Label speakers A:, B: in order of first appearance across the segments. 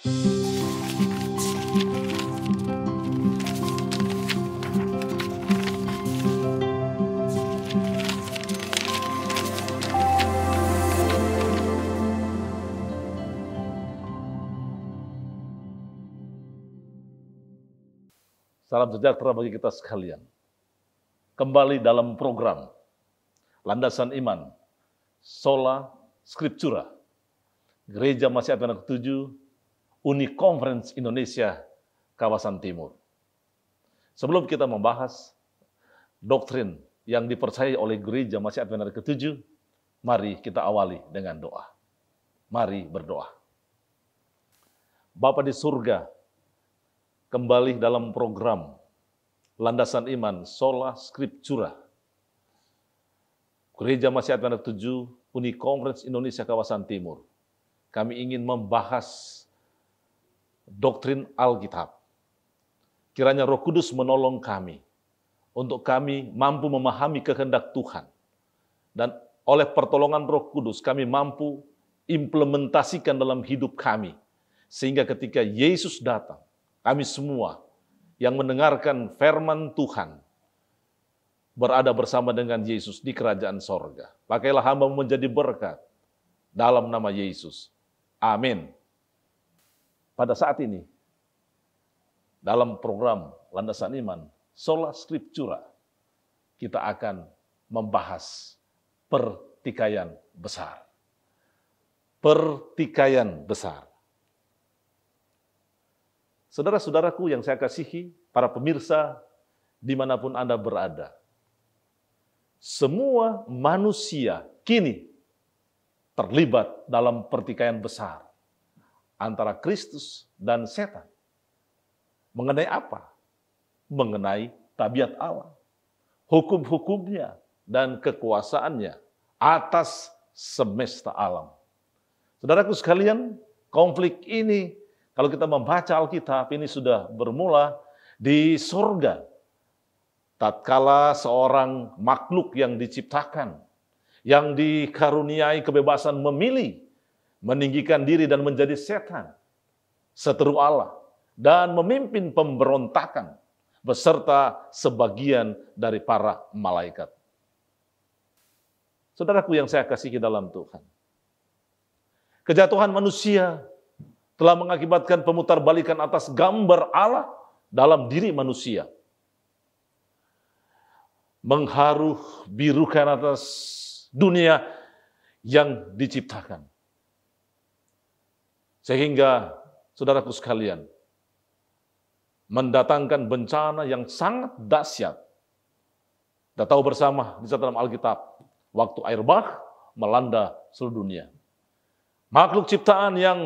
A: Salam sejahtera bagi kita sekalian. Kembali dalam program Landasan Iman, Sola Scriptura, Gereja Masih Advent ke-7, Uni Conference Indonesia, Kawasan Timur. Sebelum kita membahas doktrin yang dipercayai oleh Gereja Masih Advent ke-7, mari kita awali dengan doa. Mari berdoa. Bapa di surga, kembali dalam program Landasan Iman, Sola Scriptura, Gereja Masih Advent ke-7, Uni Conference Indonesia Kawasan Timur. Kami ingin membahas doktrin Alkitab. Kiranya Roh Kudus menolong kami, untuk kami mampu memahami kehendak Tuhan. Dan oleh pertolongan Roh Kudus, kami mampu implementasikan dalam hidup kami. Sehingga ketika Yesus datang, kami semua yang mendengarkan firman Tuhan berada bersama dengan Yesus di kerajaan sorga. Pakailah hamba menjadi berkat dalam nama Yesus. Amin. Pada saat ini, dalam program Landasan Iman, Sola Scriptura, kita akan membahas pertikaian besar. Pertikaian besar. Saudara-saudaraku yang saya kasihi, para pemirsa dimanapun Anda berada. Semua manusia kini terlibat dalam pertikaian besar antara Kristus dan setan. Mengenai apa? Mengenai tabiat Allah, hukum-hukumnya, dan kekuasaannya atas semesta alam. Saudaraku sekalian, konflik ini kalau kita membaca Alkitab, ini sudah bermula di surga. Tatkala seorang makhluk yang diciptakan, yang dikaruniai kebebasan memilih, meninggikan diri dan menjadi setan, seteru Allah, dan memimpin pemberontakan beserta sebagian dari para malaikat. Saudaraku yang saya kasihi dalam Tuhan, kejatuhan manusia telah mengakibatkan pemutarbalikan atas gambar Allah dalam diri manusia. Mengharu birukan atas dunia yang diciptakan. Sehingga, saudaraku sekalian, mendatangkan bencana yang sangat dahsyat. Kita tahu bersama di dalam Alkitab, waktu air bah melanda seluruh dunia. Makhluk ciptaan yang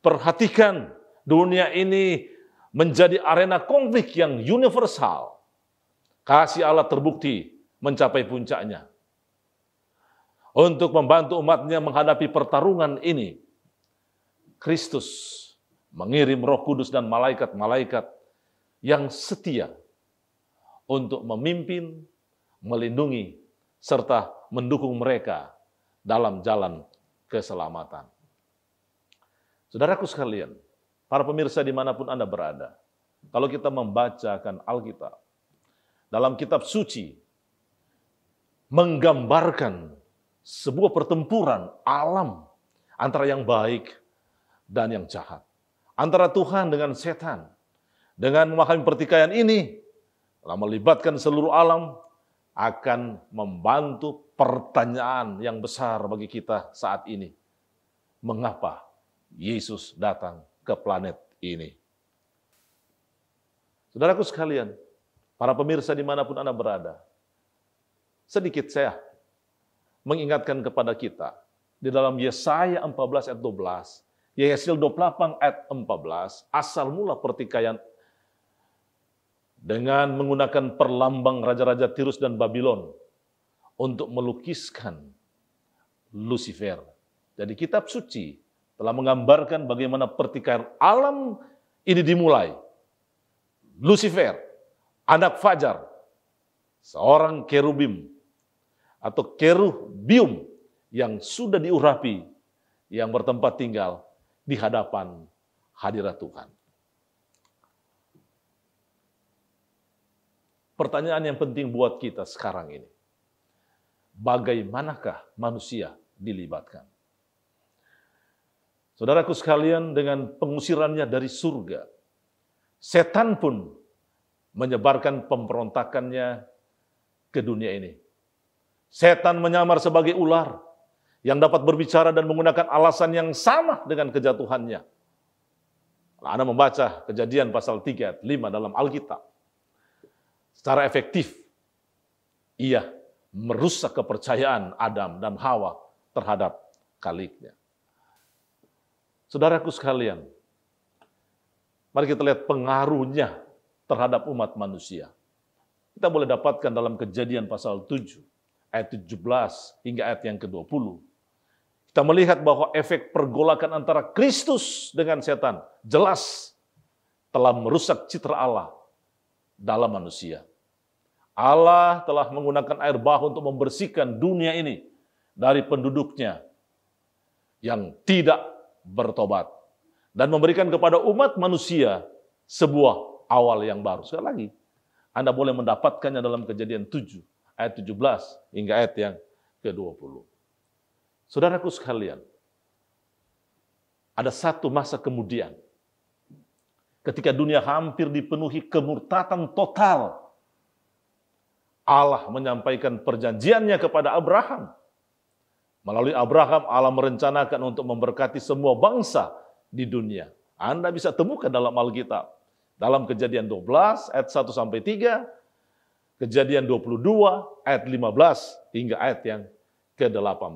A: perhatikan dunia ini menjadi arena konflik yang universal. Kasih Allah terbukti mencapai puncaknya. Untuk membantu umatnya menghadapi pertarungan ini, Kristus mengirim Roh Kudus dan malaikat-malaikat yang setia untuk memimpin, melindungi, serta mendukung mereka dalam jalan keselamatan. Saudaraku sekalian, para pemirsa dimanapun Anda berada, kalau kita membacakan Alkitab, dalam kitab suci, menggambarkan sebuah pertempuran alam antara yang baik dan yang jahat. Antara Tuhan dengan setan. Dengan memahami pertikaian ini, telah melibatkan seluruh alam, akan membantu pertanyaan yang besar bagi kita saat ini. Mengapa Yesus datang ke planet ini? Saudaraku sekalian, para pemirsa dimanapun Anda berada, sedikit saya mengingatkan kepada kita, di dalam Yesaya 14 ayat 12, Yesaya 28 ayat 14, asal mula pertikaian dengan menggunakan perlambang raja-raja Tirus dan Babylon untuk melukiskan Lucifer. Jadi kitab suci telah menggambarkan bagaimana pertikaian alam ini dimulai. Lucifer, anak fajar, seorang kerubim atau kerubium yang sudah diurapi, yang bertempat tinggal di hadapan hadirat Tuhan. Pertanyaan yang penting buat kita sekarang ini, bagaimanakah manusia dilibatkan? Saudaraku sekalian, dengan pengusirannya dari surga, setan pun menyebarkan pemberontakannya ke dunia ini. Setan menyamar sebagai ular yang dapat berbicara dan menggunakan alasan yang sama dengan kejatuhannya. Anda membaca Kejadian pasal 3 ayat 5 dalam Alkitab. Secara efektif, ia merusak kepercayaan Adam dan Hawa terhadap Khaliknya. Saudaraku sekalian, mari kita lihat pengaruhnya terhadap umat manusia. Kita boleh dapatkan dalam Kejadian pasal 7, ayat 17 hingga ayat yang ke-20. Kita melihat bahwa efek pergolakan antara Kristus dengan setan jelas telah merusak citra Allah dalam manusia. Allah telah menggunakan air bah untuk membersihkan dunia ini dari penduduknya yang tidak bertobat dan memberikan kepada umat manusia sebuah awal yang baru. Sekali lagi, Anda boleh mendapatkannya dalam Kejadian 7 ayat 17 hingga ayat yang ke-20. Saudaraku sekalian, ada satu masa kemudian ketika dunia hampir dipenuhi kemurtatan total, Allah menyampaikan perjanjiannya kepada Abraham. Melalui Abraham, Allah merencanakan untuk memberkati semua bangsa di dunia. Anda bisa temukan dalam Alkitab. Dalam Kejadian 12 ayat 1-3, Kejadian 22 ayat 15 hingga ayat yang ke-18.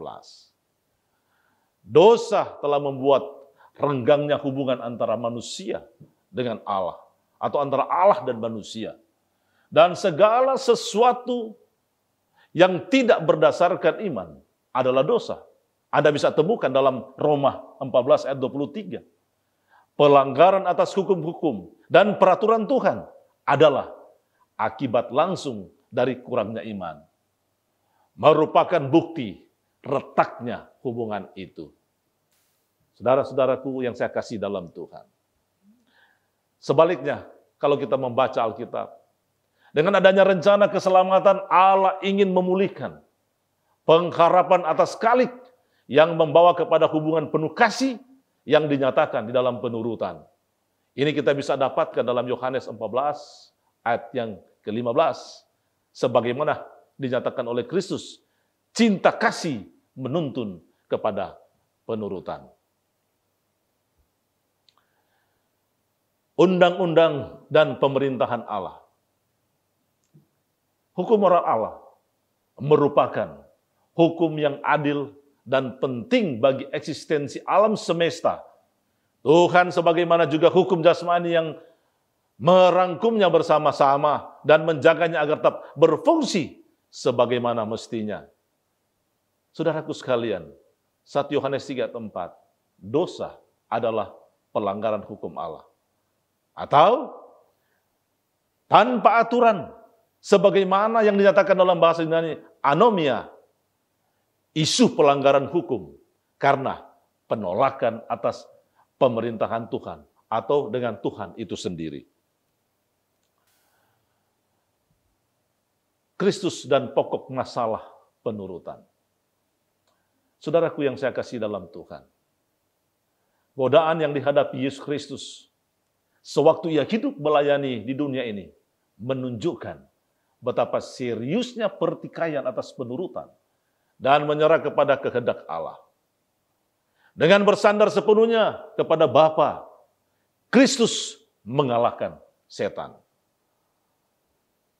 A: Dosa telah membuat renggangnya hubungan antara manusia dengan Allah, atau antara Allah dan manusia. Dan segala sesuatu yang tidak berdasarkan iman adalah dosa. Anda bisa temukan dalam Roma 14 ayat 23. Pelanggaran atas hukum-hukum dan peraturan Tuhan adalah akibat langsung dari kurangnya iman. Merupakan bukti retaknya hubungan itu. Saudara-saudaraku yang saya kasih dalam Tuhan. Sebaliknya, kalau kita membaca Alkitab, dengan adanya rencana keselamatan, Allah ingin memulihkan pengharapan atas Khalik yang membawa kepada hubungan penuh kasih yang dinyatakan di dalam penurutan. Ini kita bisa dapatkan dalam Yohanes 14 ayat yang ke-15. Sebagaimana dinyatakan oleh Kristus, cinta kasih menuntun kepada penurutan. Undang-undang dan pemerintahan Allah. Hukum moral Allah merupakan hukum yang adil dan penting bagi eksistensi alam semesta. Tuhan sebagaimana juga hukum jasmani yang merangkumnya bersama-sama dan menjaganya agar tetap berfungsi sebagaimana mestinya. Saudaraku sekalian, 1 Yohanes 3:4, dosa adalah pelanggaran hukum Allah. Atau tanpa aturan, sebagaimana yang dinyatakan dalam bahasa Yunani, anomia, isu pelanggaran hukum karena penolakan atas pemerintahan Tuhan atau dengan Tuhan itu sendiri. Kristus dan pokok masalah penurutan. Saudaraku yang saya kasih dalam Tuhan, godaan yang dihadapi Yesus Kristus sewaktu ia hidup melayani di dunia ini menunjukkan betapa seriusnya pertikaian atas penurutan dan menyerah kepada kehendak Allah. Dengan bersandar sepenuhnya kepada Bapa, Kristus mengalahkan setan.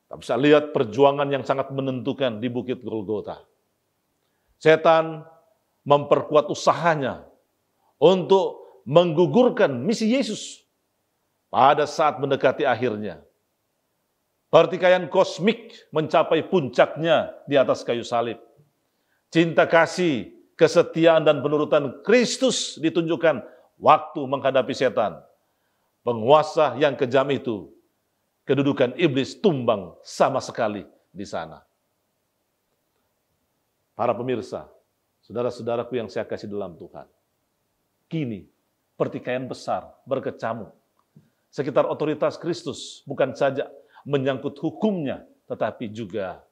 A: Kita bisa lihat perjuangan yang sangat menentukan di Bukit Golgota. Setan memperkuat usahanya untuk menggugurkan misi Yesus pada saat mendekati akhirnya. Pertikaian kosmik mencapai puncaknya di atas kayu salib. Cinta kasih, kesetiaan dan penurutan Kristus ditunjukkan waktu menghadapi setan. Penguasa yang kejam itu, kedudukan iblis tumbang sama sekali di sana. Para pemirsa, saudara-saudaraku yang saya kasih dalam Tuhan, kini pertikaian besar berkecamuk sekitar otoritas Kristus, bukan saja menyangkut hukumnya, tetapi juga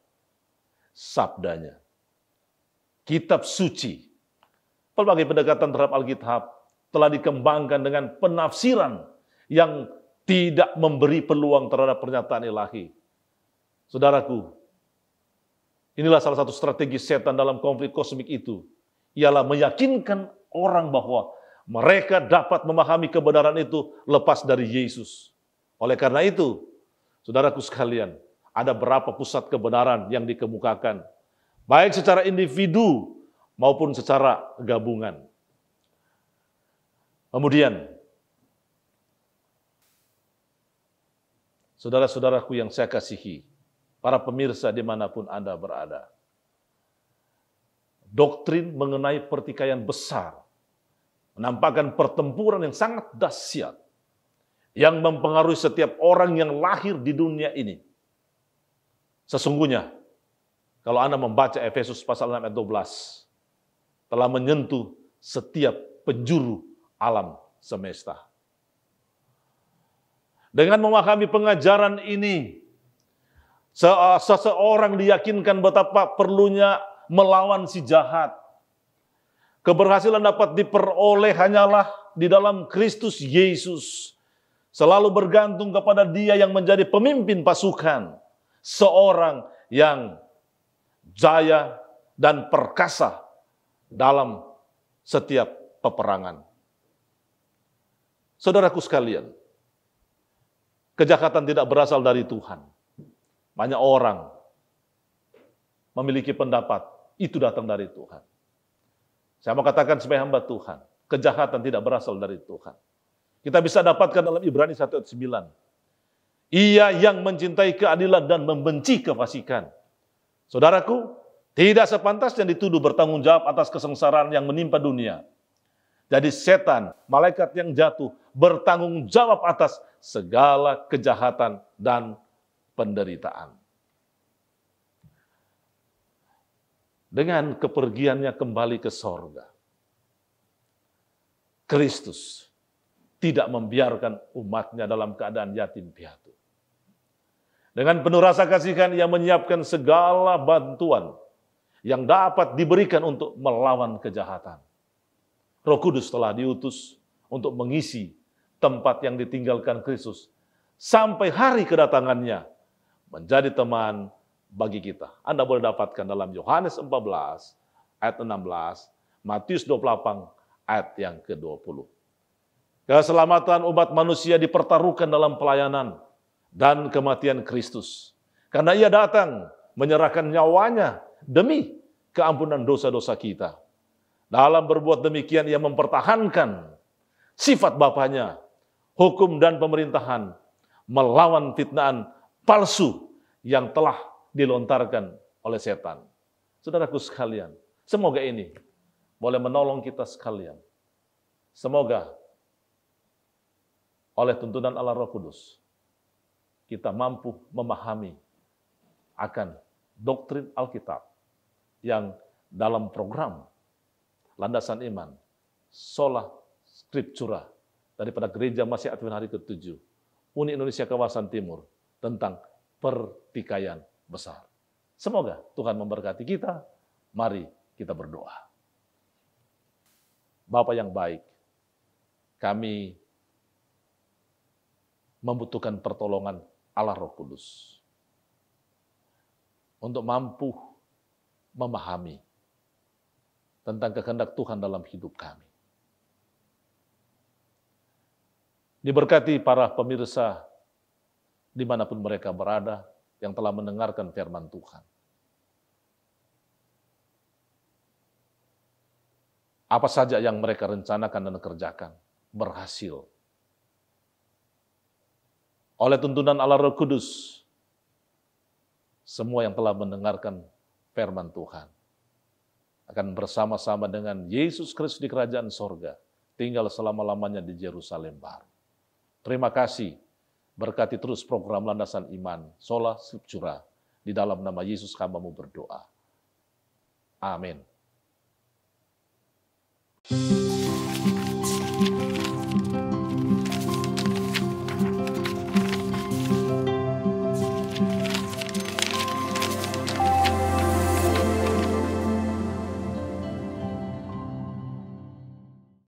A: sabdanya. Kitab suci, berbagai pendekatan terhadap Alkitab telah dikembangkan dengan penafsiran yang tidak memberi peluang terhadap pernyataan ilahi. Saudaraku, inilah salah satu strategi setan dalam konflik kosmik itu, ialah meyakinkan orang bahwa mereka dapat memahami kebenaran itu lepas dari Yesus. Oleh karena itu, saudaraku sekalian, ada berapa pusat kebenaran yang dikemukakan, baik secara individu maupun secara gabungan. Kemudian, saudara-saudaraku yang saya kasihi, para pemirsa dimanapun Anda berada, doktrin mengenai pertikaian besar menampakkan pertempuran yang sangat dahsyat yang mempengaruhi setiap orang yang lahir di dunia ini. Sesungguhnya, kalau Anda membaca Efesus pasal 6 ayat 12, telah menyentuh setiap penjuru alam semesta. Dengan memahami pengajaran ini, seseorang diyakinkan betapa perlunya melawan si jahat. Keberhasilan dapat diperoleh hanyalah di dalam Kristus Yesus. Selalu bergantung kepada Dia yang menjadi pemimpin pasukan. Seorang yang jaya dan perkasa dalam setiap peperangan. Saudaraku sekalian, kejahatan tidak berasal dari Tuhan. Banyak orang memiliki pendapat, itu datang dari Tuhan. Saya mau katakan sebagai hamba Tuhan, kejahatan tidak berasal dari Tuhan. Kita bisa dapatkan dalam Ibrani 1 ayat 9. Ia yang mencintai keadilan dan membenci kefasikan. Saudaraku, tidak sepantasnya dituduh bertanggung jawab atas kesengsaraan yang menimpa dunia. Jadi setan, malaikat yang jatuh, bertanggung jawab atas segala kejahatan dan penderitaan. Dengan kepergiannya kembali ke sorga, Kristus tidak membiarkan umatnya dalam keadaan yatim piatu. Dengan penuh rasa kasihan, Ia menyiapkan segala bantuan yang dapat diberikan untuk melawan kejahatan. Roh Kudus telah diutus untuk mengisi tempat yang ditinggalkan Kristus sampai hari kedatangannya, menjadi teman bagi kita. Anda boleh dapatkan dalam Yohanes 14 ayat 16, Matius 28 ayat yang ke-20. Keselamatan umat manusia dipertaruhkan dalam pelayanan dan kematian Kristus. Karena Ia datang menyerahkan nyawanya demi keampunan dosa-dosa kita. Dalam berbuat demikian Ia mempertahankan sifat Bapanya, hukum dan pemerintahan, melawan fitnaan palsu yang telah dilontarkan oleh setan. Saudaraku sekalian, semoga ini boleh menolong kita sekalian. Semoga oleh tuntunan Allah Roh Kudus, kita mampu memahami akan doktrin Alkitab yang dalam program Landasan Iman, Sola Scriptura, daripada Gereja Masih Advent hari ke-7, Uni Indonesia Kawasan Timur, tentang pertikaian besar. Semoga Tuhan memberkati kita. Mari kita berdoa. Bapa yang baik, kami membutuhkan pertolongan Allah Roh Kudus untuk mampu memahami tentang kehendak Tuhan dalam hidup kami. Diberkati para pemirsa dimanapun mereka berada yang telah mendengarkan firman Tuhan. Apa saja yang mereka rencanakan dan kerjakan berhasil. Oleh tuntunan Allah Roh Kudus, semua yang telah mendengarkan firman Tuhan akan bersama-sama dengan Yesus Kristus di kerajaan sorga, tinggal selama-lamanya di Yerusalem baru. Terima kasih, berkati terus program Landasan Iman, Sola Scriptura, di dalam nama Yesus hamba-Mu berdoa. Amin.